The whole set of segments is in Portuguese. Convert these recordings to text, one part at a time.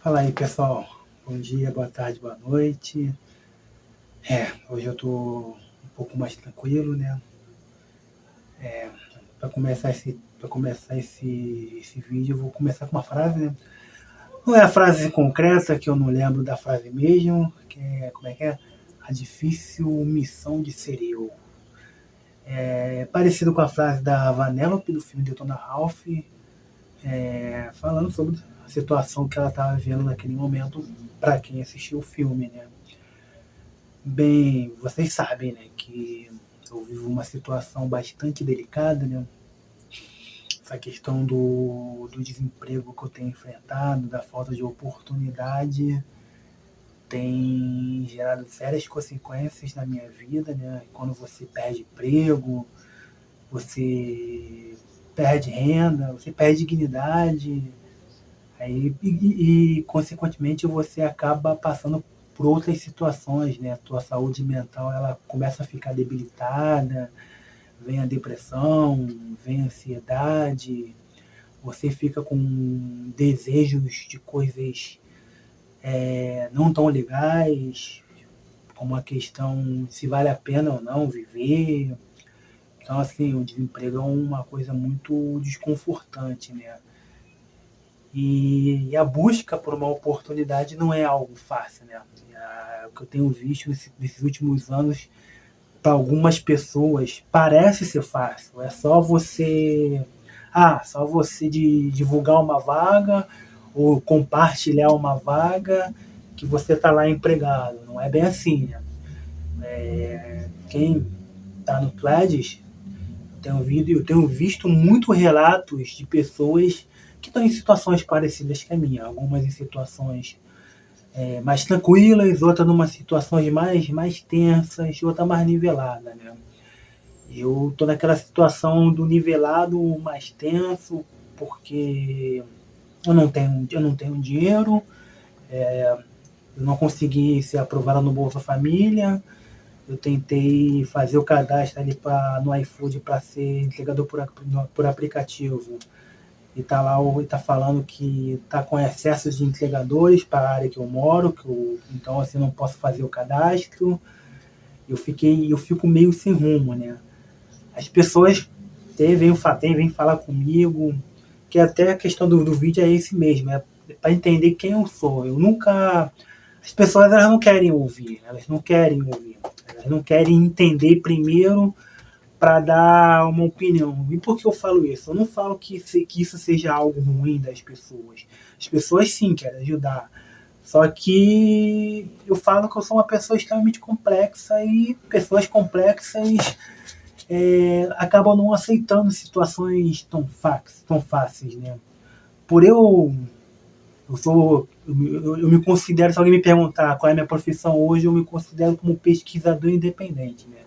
Fala aí, pessoal. Bom dia, boa tarde, boa noite. Hoje eu tô um pouco mais tranquilo, né? Para começar esse vídeo, eu vou começar com uma frase, né? Não é a frase concreta, que eu não lembro da frase mesmo, que é, como é que é? A difícil missão de ser eu. É parecido com a frase da Vanellope, do filme Detona Ralph, falando sobre a situação que ela estava vivendo naquele momento, para quem assistiu o filme, né? Bem, vocês sabem, né, que eu vivo uma situação bastante delicada, né? Essa questão do desemprego que eu tenho enfrentado, da falta de oportunidade, tem gerado sérias consequências na minha vida, né? Quando você perde emprego, você perde renda, você perde dignidade, consequentemente você acaba passando por outras situações, né? A tua saúde mental ela começa a ficar debilitada, vem a depressão, vem a ansiedade, você fica com desejos de coisas não tão legais, como a questão se vale a pena ou não viver. Então, assim, o desemprego é uma coisa muito desconfortante, né? E a busca por uma oportunidade não é algo fácil, né? O que eu tenho visto nesses últimos anos, para algumas pessoas, parece ser fácil. É só você divulgar uma vaga ou compartilhar uma vaga que você está lá empregado. Não é bem assim, né? Quem está no Pledges, eu tenho visto muito relatos de pessoas que estão em situações parecidas com a minha. Algumas em situações mais tranquilas, outras numa situações mais tensas, outra mais nivelada, né? Eu tô naquela situação do nivelado mais tenso, porque eu não tenho dinheiro, eu não consegui ser aprovado no Bolsa Família. Eu tentei fazer o cadastro ali no iFood para ser entregador por aplicativo. E tá lá, tá falando que tá com excesso de entregadores para a área que eu moro, então assim não posso fazer o cadastro. Eu fico meio sem rumo, né? As pessoas vêm falar comigo, que até a questão do vídeo é esse mesmo, é para entender quem eu sou. Eu nunca. As pessoas elas não querem ouvir, elas não querem entender primeiro para dar uma opinião. E por que eu falo isso? Eu não falo que isso seja algo ruim das pessoas. As pessoas sim querem ajudar. Só que eu falo que eu sou uma pessoa extremamente complexa e pessoas complexas acabam não aceitando situações tão fáceis, né? Por eu me considero, se alguém me perguntar qual é a minha profissão hoje, eu me considero como pesquisador independente, né?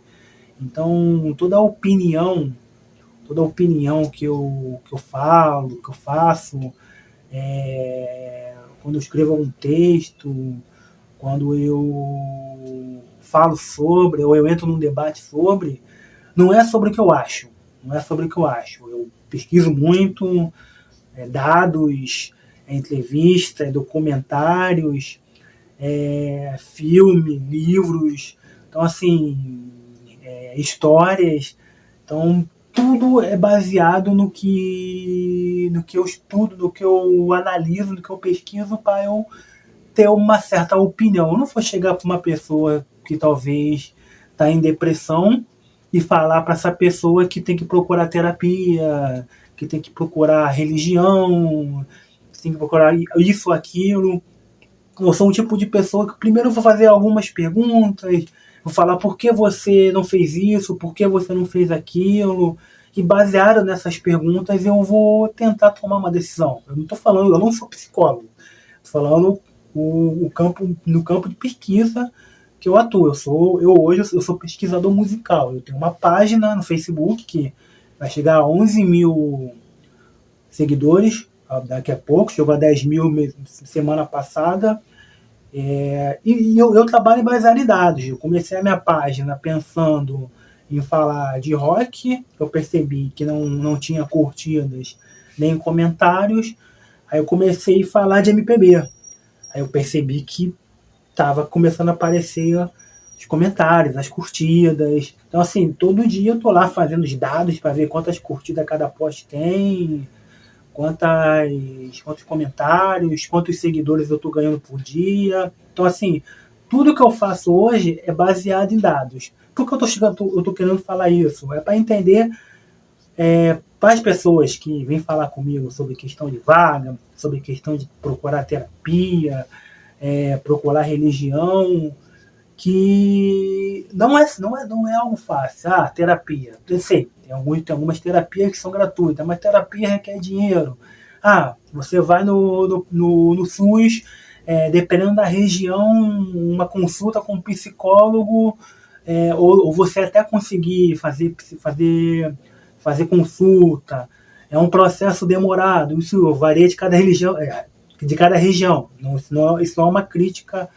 Então, toda opinião que eu falo, que eu faço, quando eu escrevo algum texto, quando eu falo sobre, ou eu entro num debate sobre, não é sobre o que eu acho. Não é sobre o que eu acho. Eu pesquiso muito, dados, entrevistas, documentários, filme, livros. Então, assim, histórias. Então, tudo é baseado no que eu estudo, no que eu analiso, no que eu pesquiso para eu ter uma certa opinião. Eu não vou chegar para uma pessoa que talvez está em depressão e falar para essa pessoa que tem que procurar terapia, que tem que procurar religião, que tem que procurar isso, aquilo. Eu sou um tipo de pessoa que primeiro eu vou fazer algumas perguntas, vou falar por que você não fez isso, por que você não fez aquilo, e baseado nessas perguntas eu vou tentar tomar uma decisão. Eu não estou falando, eu não sou psicólogo, estou falando no campo de pesquisa que eu atuo. Eu sou pesquisador musical. Eu tenho uma página no Facebook que vai chegar a 11 mil seguidores daqui a pouco, chegou a 10 mil semana passada. Eu trabalho em baseado em dados. Eu comecei a minha página pensando em falar de rock, eu percebi que não tinha curtidas nem comentários, aí eu comecei a falar de MPB. Aí eu percebi que tava começando a aparecer os comentários, as curtidas. Então, assim, todo dia eu tô lá fazendo os dados para ver quantas curtidas cada post tem, quantos comentários, quantos seguidores eu tô ganhando por dia. Então, assim, tudo que eu faço hoje é baseado em dados. Por que eu tô querendo falar isso? É para entender, para as pessoas que vêm falar comigo sobre questão de vaga, sobre questão de procurar terapia, procurar religião, que não é algo fácil. Ah, terapia. Eu sei, tem algumas terapias que são gratuitas, mas terapia requer dinheiro. Ah, você vai no SUS, dependendo da região, uma consulta com um psicólogo, ou você até conseguir fazer consulta. É um processo demorado. Isso varia de cada religião. De cada região. Isso não é uma crítica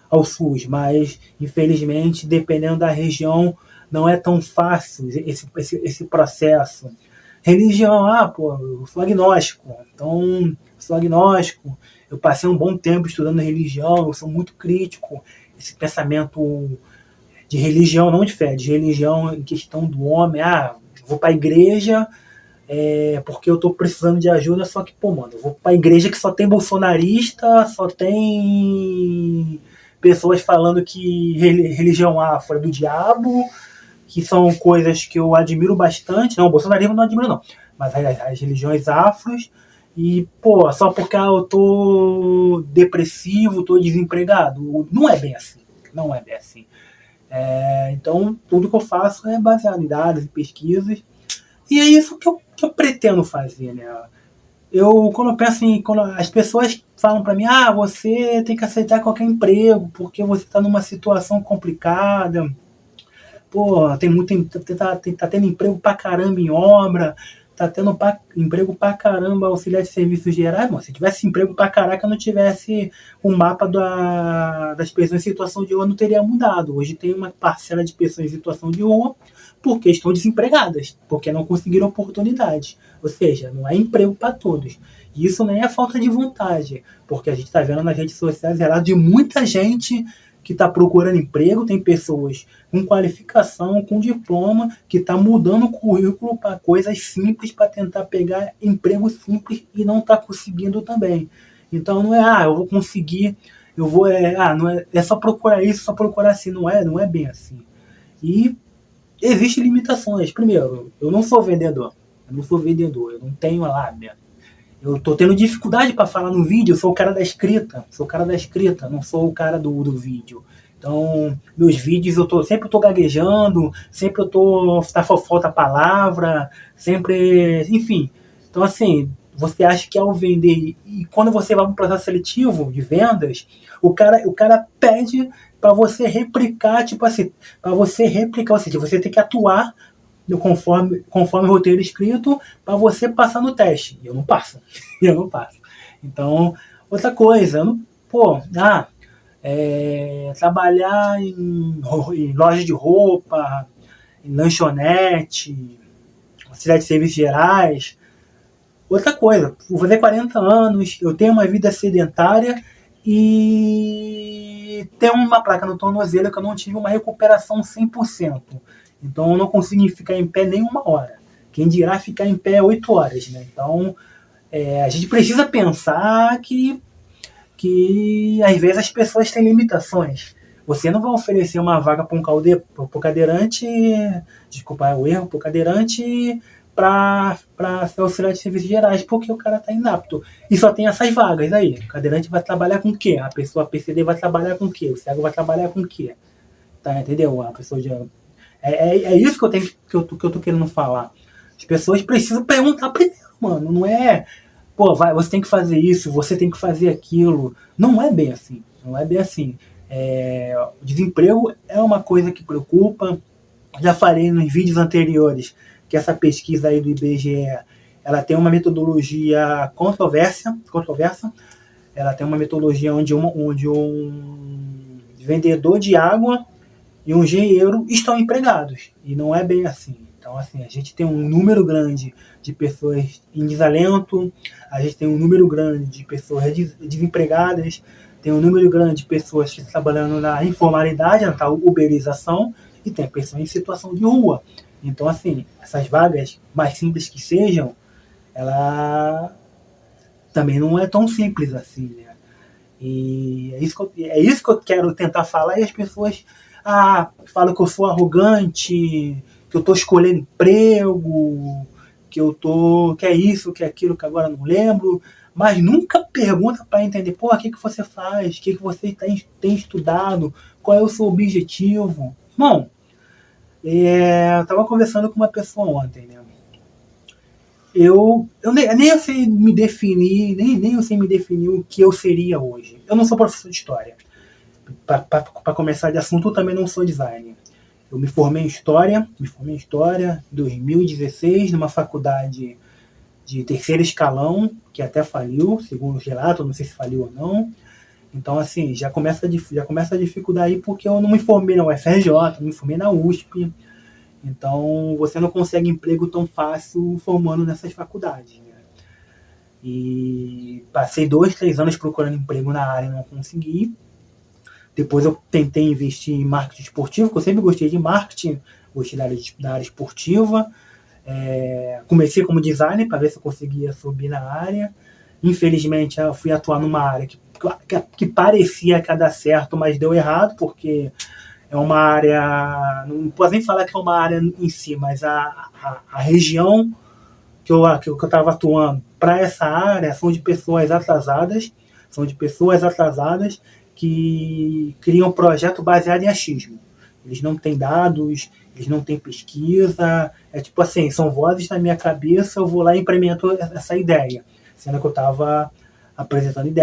ao SUS, mas infelizmente, dependendo da região, não é tão fácil esse processo. Religião, pô, eu sou agnóstico, então sou agnóstico, eu passei um bom tempo estudando religião, eu sou muito crítico, esse pensamento de religião, não de fé, de religião em questão do homem, vou para a igreja porque eu tô precisando de ajuda, só que, pô, mano, eu vou pra igreja que só tem bolsonarista, só tem pessoas falando que religião afro é do diabo, que são coisas que eu admiro bastante. Não, o bolsonarismo eu não admiro, não. Mas as religiões afros. E, pô, só porque eu tô depressivo, tô desempregado. Não é bem assim. Não é bem assim. Então, tudo que eu faço é baseado em dados e pesquisas. E é isso que eu pretendo fazer, né? Quando eu penso quando as pessoas falam para mim, você tem que aceitar qualquer emprego, porque você está numa situação complicada, pô, tá tendo emprego pra caramba em obra, tá tendo emprego pra caramba auxiliar de serviços gerais. Bom, se tivesse emprego pra caraca, não tivesse o mapa das pessoas em situação de rua, não teria mudado. Hoje tem uma parcela de pessoas em situação de rua porque estão desempregadas, porque não conseguiram oportunidade. Ou seja, não é emprego para todos. E isso nem é falta de vontade, porque a gente está vendo nas redes sociais relatos de muita gente que está procurando emprego, tem pessoas com qualificação, com diploma, que está mudando o currículo para coisas simples, para tentar pegar emprego simples e não está conseguindo também. Então não é, eu vou conseguir, não é só procurar isso, só procurar assim, não é bem assim. E existem limitações. Primeiro, eu não sou vendedor, eu não tenho lábia. Eu tô tendo dificuldade para falar no vídeo, eu sou o cara da escrita, não sou o cara do vídeo. Então, meus vídeos sempre eu tô gaguejando, sempre falta palavra, sempre, enfim. Então, assim, você acha que ao vender, e quando você vai para um processo seletivo de vendas, o cara pede para você replicar, tipo assim, ou seja, você tem que atuar conforme o roteiro escrito para você passar no teste. E eu não passo. eu não passo. Então, outra coisa, trabalhar em loja de roupa, em lanchonete, cidade de serviços gerais. Outra coisa, vou fazer 40 anos, eu tenho uma vida sedentária e tem uma placa no tornozelo que eu não tive uma recuperação 100%. Então eu não consigo ficar em pé nem uma hora. Quem dirá ficar em pé 8 horas, né? Então a gente precisa pensar que às vezes as pessoas têm limitações. Você não vai oferecer uma vaga para um cadeirante, desculpa o erro, para o cadeirante para ser auxiliar de serviços gerais, porque o cara está inapto. E só tem essas vagas aí. O cadeirante vai trabalhar com o quê? A pessoa PCD vai trabalhar com o quê? O cego vai trabalhar com o quê? Tá, entendeu? A pessoa já... É isso que eu tô querendo falar. As pessoas precisam perguntar primeiro, mano. Não é, você tem que fazer isso, você tem que fazer aquilo. Não é bem assim. Não é bem assim. O desemprego é uma coisa que preocupa. Já falei nos vídeos anteriores que essa pesquisa aí do IBGE, ela tem uma metodologia controversa. Ela tem uma metodologia onde um vendedor de água e um engenheiro estão empregados. E não é bem assim. Então, assim, a gente tem um número grande de pessoas em desalento, a gente tem um número grande de pessoas desempregadas, tem um número grande de pessoas que estão trabalhando na informalidade, na tal uberização, e tem pessoas em situação de rua. Então, assim, essas vagas, mais simples que sejam, ela também não é tão simples assim, né? E é isso que eu quero tentar falar, e as pessoas falam que eu sou arrogante, que eu estou escolhendo emprego, que é isso, que é aquilo que agora não lembro, mas nunca pergunta para entender, pô, o que você faz, o que você tem estudado, qual é o seu objetivo. Bom, eu estava conversando com uma pessoa ontem, né? Eu nem eu sei me definir, nem eu sei me definir o que eu seria hoje. Eu não sou professor de história. Para começar de assunto, eu também não sou designer. Eu me formei em História em 2016, numa faculdade de terceiro escalão, que até faliu, segundo os relatos, não sei se faliu ou não. Então, assim, já começa a dificuldade aí, porque eu não me formei na UFRJ, não me formei na USP. Então, você não consegue emprego tão fácil formando nessas faculdades, né? E passei 2, 3 anos procurando emprego na área e não consegui. Depois eu tentei investir em marketing esportivo, porque eu sempre gostei de marketing, gostei da área esportiva. Comecei como designer para ver se eu conseguia subir na área. Infelizmente, eu fui atuar numa área que parecia que ia dar certo, mas deu errado, porque é uma área, não posso nem falar que é uma área em si, mas a região que eu estava atuando para essa área são de pessoas atrasadas, que criam um projeto baseado em achismo. Eles não têm dados, eles não têm pesquisa, é tipo assim, são vozes na minha cabeça, eu vou lá e implemento essa ideia, sendo que eu estava apresentando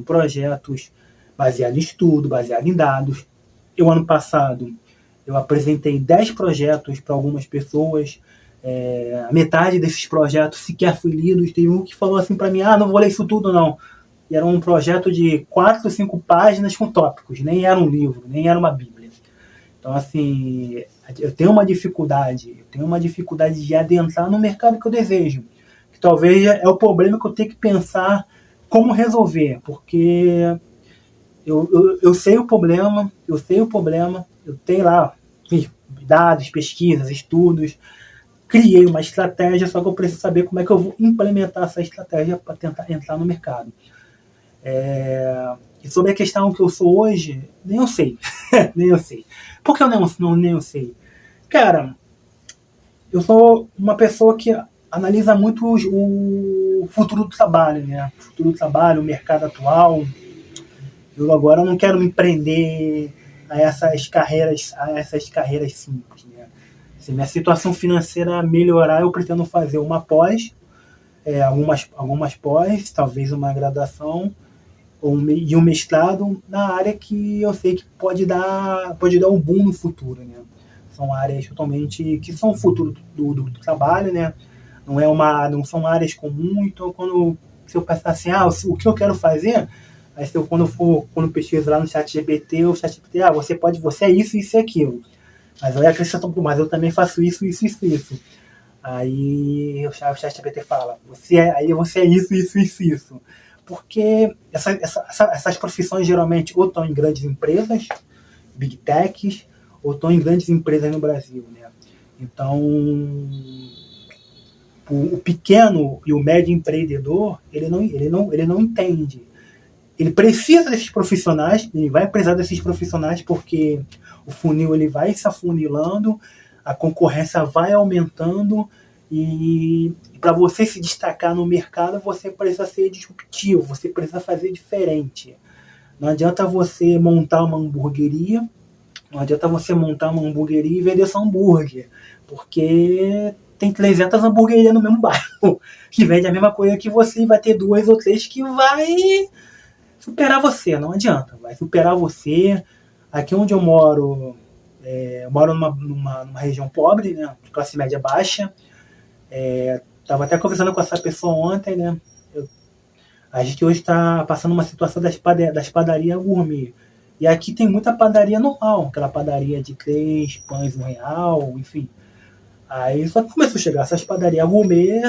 projetos, baseado em estudo, baseado em dados. Ano passado, eu apresentei 10 projetos para algumas pessoas, a metade desses projetos sequer foi lidos. Teve um que falou assim para mim, não vou ler isso tudo não. E era um projeto de 4, 5 páginas com tópicos, nem era um livro, nem era uma bíblia. Então, assim, eu tenho uma dificuldade de adentrar no mercado que eu desejo, que talvez é o problema que eu tenho que pensar como resolver, porque eu sei o problema, eu tenho lá dados, pesquisas, estudos, criei uma estratégia, só que eu preciso saber como é que eu vou implementar essa estratégia para tentar entrar no mercado. E sobre a questão que eu sou hoje, nem eu sei. Nem eu sei. Por que eu nem eu sei? Cara, eu sou uma pessoa que analisa muito o futuro do trabalho, né? O futuro do trabalho, o mercado atual. Eu agora não quero me prender a essas carreiras simples, né? Se minha situação financeira melhorar, eu pretendo fazer uma pós, algumas pós, talvez uma graduação e um mestrado na área que eu sei que pode dar um boom no futuro, né? São áreas totalmente que são o futuro do trabalho, né? Não são áreas comuns. Então, se eu pensar assim, o que eu quero fazer, aí quando pesquiso lá no ChatGPT, o ChatGPT, você é isso, isso e aquilo. Mas eu acrescento, mas eu também faço isso. Aí o ChatGPT fala, você é isso. Porque essas profissões geralmente ou estão em grandes empresas, big techs, ou estão em grandes empresas no Brasil, né? Então, o pequeno e o médio empreendedor, ele não entende. Ele precisa desses profissionais, ele vai precisar desses profissionais porque o funil ele vai se afunilando, a concorrência vai aumentando e para você se destacar no mercado, você precisa ser disruptivo, você precisa fazer diferente. Não adianta você montar uma hamburgueria, e vender só hambúrguer, porque tem 300 hamburguerias no mesmo bairro que vende a mesma coisa que você, e vai ter 2 ou 3 que vai superar você, não adianta, vai superar você. Aqui onde eu moro, numa região pobre, né, de classe média baixa. Estava até conversando com essa pessoa ontem, né? A gente hoje está passando uma situação das padarias gourmet. E aqui tem muita padaria normal, aquela padaria de 3 pães, R$1, enfim. Aí só que começou a chegar essas padarias gourmet,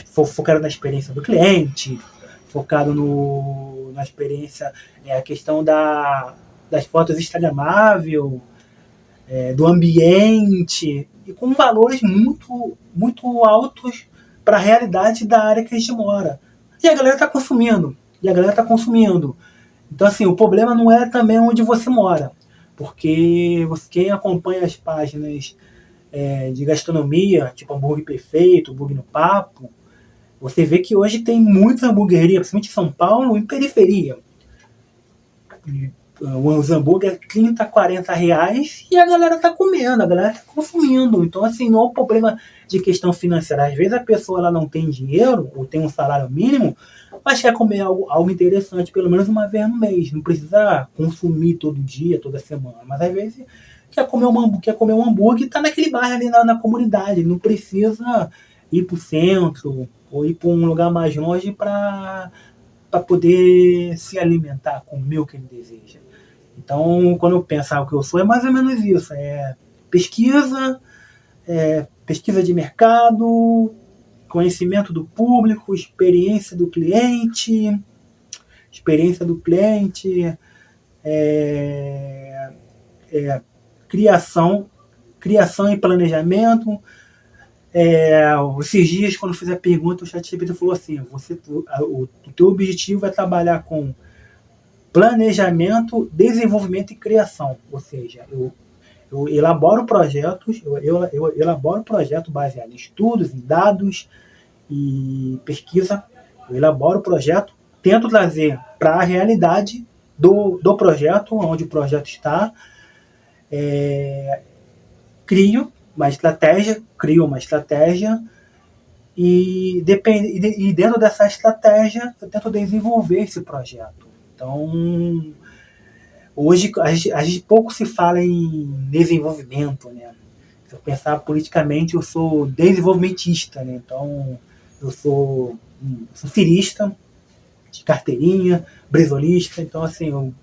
focado na experiência do cliente, focado na experiência, a questão das fotos instagramável, do ambiente, e com valores muito, muito altos para a realidade da área que a gente mora. E a galera está consumindo. Então, assim, o problema não é também onde você mora. Porque quem acompanha as páginas de gastronomia, tipo Hambúrguer Perfeito, Hambúrguer no Papo, você vê que hoje tem muita hamburgueria, principalmente em São Paulo, em periferia. Os hambúrguer 30, 40 reais e a galera tá comendo, a galera tá consumindo. Então, assim, não é um problema de questão financeira. Às vezes a pessoa ela não tem dinheiro ou tem um salário mínimo, mas quer comer algo interessante, pelo menos uma vez no mês. Não precisa consumir todo dia, toda semana. Mas às vezes quer comer um hambúrguer e tá naquele bairro ali na comunidade. Não precisa ir pro centro ou ir para um lugar mais longe para poder se alimentar, comer o que ele deseja. Então, quando eu penso o que eu sou, é mais ou menos isso. Pesquisa, pesquisa de mercado, conhecimento do público, experiência do cliente, criação e planejamento. Esses dias, quando eu fiz a pergunta, o ChatGPT falou assim: o teu objetivo é trabalhar com planejamento, desenvolvimento e criação. Ou seja, eu elaboro projetos, eu elaboro projeto baseado em estudos, em dados e pesquisa. Eu elaboro o projeto, tento trazer para a realidade do projeto, onde o projeto está, crio uma estratégia e dentro dessa estratégia eu tento desenvolver esse projeto. Então, hoje a gente pouco se fala em desenvolvimento, né? Se eu pensar politicamente, eu sou desenvolvimentista, né? Então, eu sou cirista, de carteirinha, brisolista. Então, assim, eu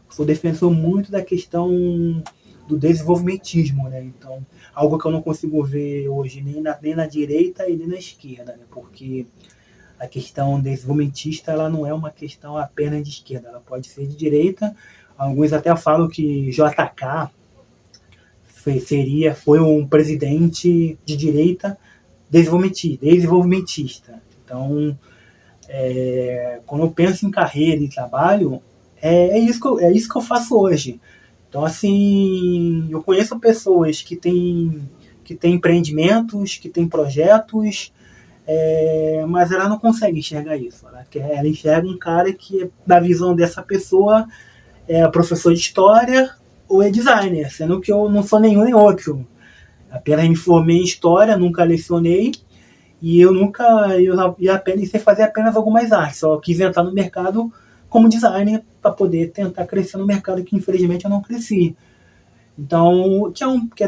sou defensor muito da questão do desenvolvimentismo, né? Então, algo que eu não consigo ver hoje nem na direita e nem na esquerda, né? Porque a questão desenvolvimentista ela não é uma questão apenas de esquerda, ela pode ser de direita. Alguns até falam que JK foi um presidente de direita desenvolvimentista. Então, quando eu penso em carreira e trabalho, é isso que eu faço hoje. Então, assim, eu conheço pessoas que têm empreendimentos, que têm projetos, mas ela não consegue enxergar isso. Ela enxerga um cara que, na visão dessa pessoa, é professor de história ou é designer, sendo que eu não sou nenhum nem outro. Apenas me formei em história, nunca lecionei, e eu sei fazer apenas algumas artes. Só quis entrar no mercado como designer para poder tentar crescer no mercado que infelizmente eu não cresci. Então, que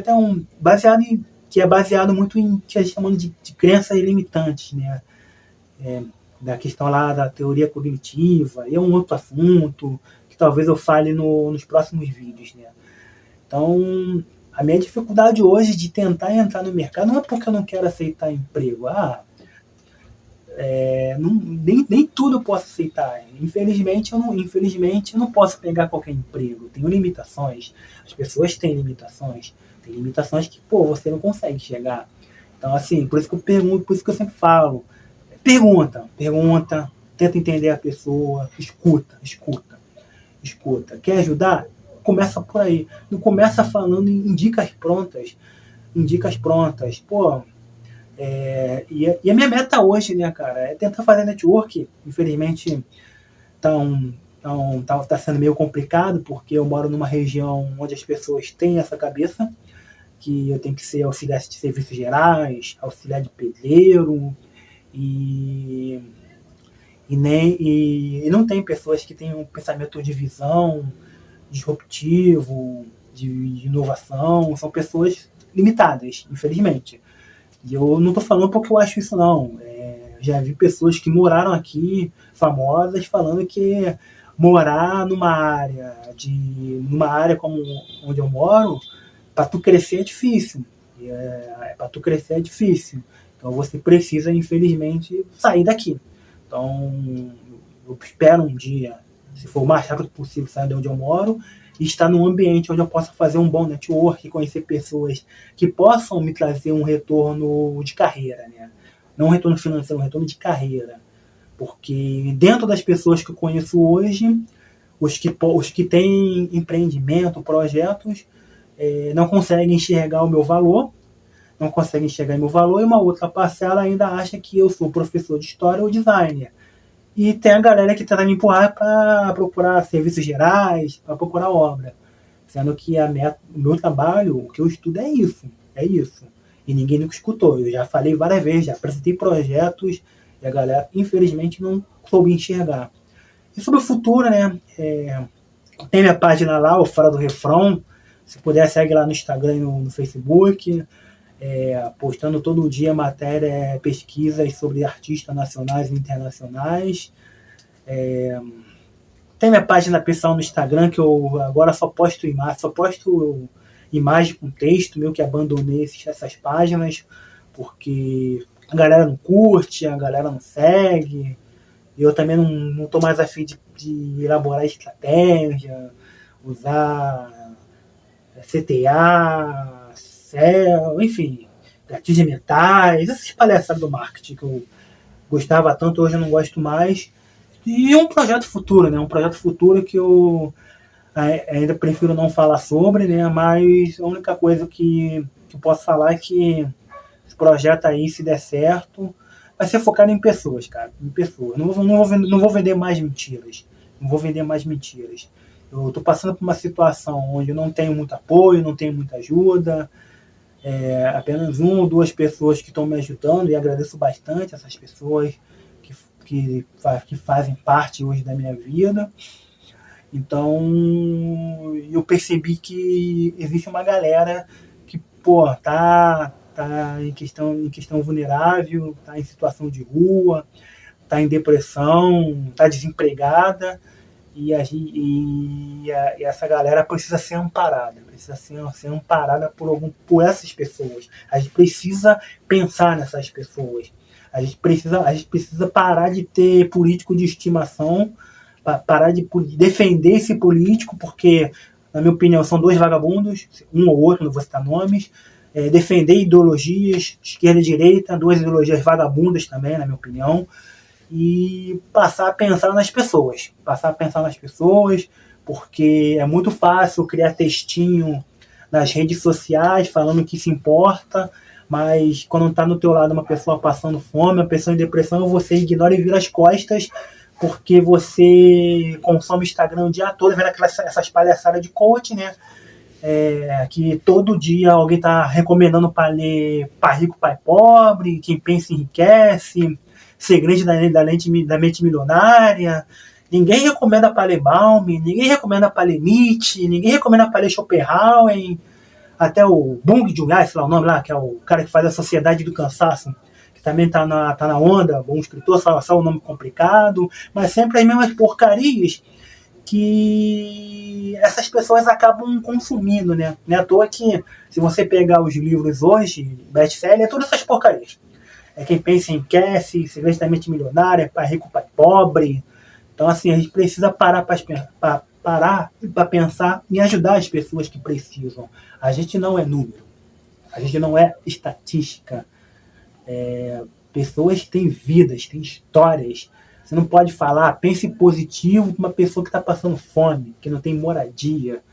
é baseado muito em que a gente chama de crenças limitantes, né? Da questão lá da teoria cognitiva, e é um outro assunto que talvez eu fale nos próximos vídeos, né? Então, a minha dificuldade hoje de tentar entrar no mercado não é porque eu não quero aceitar emprego. Nem tudo eu posso aceitar. Infelizmente eu não posso pegar qualquer emprego. Eu tenho limitações. As pessoas têm limitações. Tem limitações que, você não consegue chegar. Então, assim, por isso que eu pergunto, por isso que eu sempre falo. Pergunta. Tenta entender a pessoa. Escuta. Quer ajudar? Começa por aí. Não começa falando em dicas prontas. E a minha meta hoje, né, cara, é tentar fazer network. Infelizmente, tá sendo meio complicado, porque eu moro numa região onde as pessoas têm essa cabeça, que eu tenho que ser auxiliar de serviços gerais, auxiliar de pedreiro, e não tem pessoas que têm um pensamento de visão, disruptivo, de inovação. São pessoas limitadas, infelizmente. E eu não tô falando porque eu acho isso, não. Já vi pessoas que moraram aqui, famosas, falando que morar numa área como onde eu moro, para tu crescer é difícil. Para tu crescer é difícil. Então você precisa, infelizmente, sair daqui. Então, eu espero um dia, se for o mais rápido possível, sair de onde eu moro e estar num ambiente onde eu possa fazer um bom network, conhecer pessoas que possam me trazer um retorno de carreira, né? Não um retorno financeiro, um retorno de carreira. Porque dentro das pessoas que eu conheço hoje, os que têm empreendimento, projetos, não conseguem enxergar o meu valor, não conseguem enxergar o meu valor, e uma outra parcela ainda acha que eu sou professor de história ou designer. E tem a galera que tenta me empurrar para procurar serviços gerais, para procurar obra. Sendo que o meu trabalho, o que eu estudo é isso. É isso. E ninguém nunca escutou. Eu já falei várias vezes, já apresentei projetos e a galera, infelizmente, não soube enxergar. E sobre o futuro, né? Tem minha página lá, o Fora do Refrão. Se puder, segue lá no Instagram e no Facebook. Postando todo dia matéria, pesquisas sobre artistas nacionais e internacionais. Tem minha página pessoal no Instagram, que eu agora só posto imagem com texto, meio que abandonei essas páginas, porque a galera não curte, a galera não segue, e eu também não tô mais afim de elaborar estratégia, usar CTA, CEL, enfim, gatilhos mentais, essas palhaçadas do marketing que eu gostava tanto, hoje eu não gosto mais. E um projeto futuro, né? Um projeto futuro que eu ainda prefiro não falar sobre, né? Mas a única coisa que eu posso falar é que esse projeto aí, se der certo, vai ser focado em pessoas, cara. Em pessoas. Não vou vender mais mentiras. Não vou vender mais mentiras. Eu tô passando por uma situação onde eu não tenho muito apoio, não tenho muita ajuda. Apenas 1 ou 2 pessoas que estão me ajudando, e agradeço bastante essas pessoas que fazem parte hoje da minha vida. Então, eu percebi que existe uma galera que, tá em questão vulnerável, tá em situação de rua, tá em depressão, tá desempregada, e essa galera precisa ser amparada, ser amparada por essas pessoas. A gente precisa pensar nessas pessoas. A gente precisa parar de ter político de estimação, parar de defender esse político, porque, na minha opinião, são 2 vagabundos, um ou outro, não vou citar nomes, defender ideologias, esquerda e direita, 2 ideologias vagabundas também, na minha opinião, e passar a pensar nas pessoas, porque é muito fácil criar textinho nas redes sociais falando que se importa, mas quando está no teu lado uma pessoa passando fome, uma pessoa em depressão, você ignora e vira as costas, porque você consome Instagram o dia todo, vendo essas palhaçadas de coach, né? Que todo dia alguém está recomendando para ler Pai Rico, Pai Pobre, Quem Pensa Enriquece, Segredos da Mente Milionária. Ninguém recomenda para ler Balme, ninguém recomenda para ler Nietzsche, ninguém recomenda para ler Schopenhauer, até o Bung Joon, sei lá o nome lá, que é o cara que faz a Sociedade do Cansaço, que também tá na onda, bom escritor, só um nome complicado, mas sempre as mesmas porcarias que essas pessoas acabam consumindo, né? Não é à toa que, se você pegar os livros hoje, best-seller, é todas essas porcarias. Quem Pensa Enriquece, Segredos da Mente Milionária, Pai Rico, Pai Pobre. Então, assim, a gente precisa parar para pensar e ajudar as pessoas que precisam. A gente não é número, a gente não é estatística. Pessoas têm vidas, têm histórias. Você não pode falar, pense positivo para uma pessoa que está passando fome, que não tem moradia.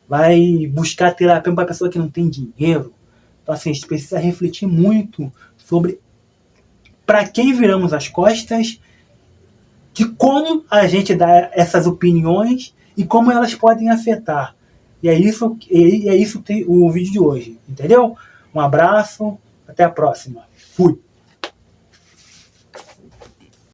Vai buscar terapia para uma pessoa que não tem dinheiro. Então, assim, a gente precisa refletir muito sobre para quem viramos as costas, de como a gente dá essas opiniões e como elas podem afetar. E é isso o vídeo de hoje, entendeu? Um abraço, até a próxima. Fui!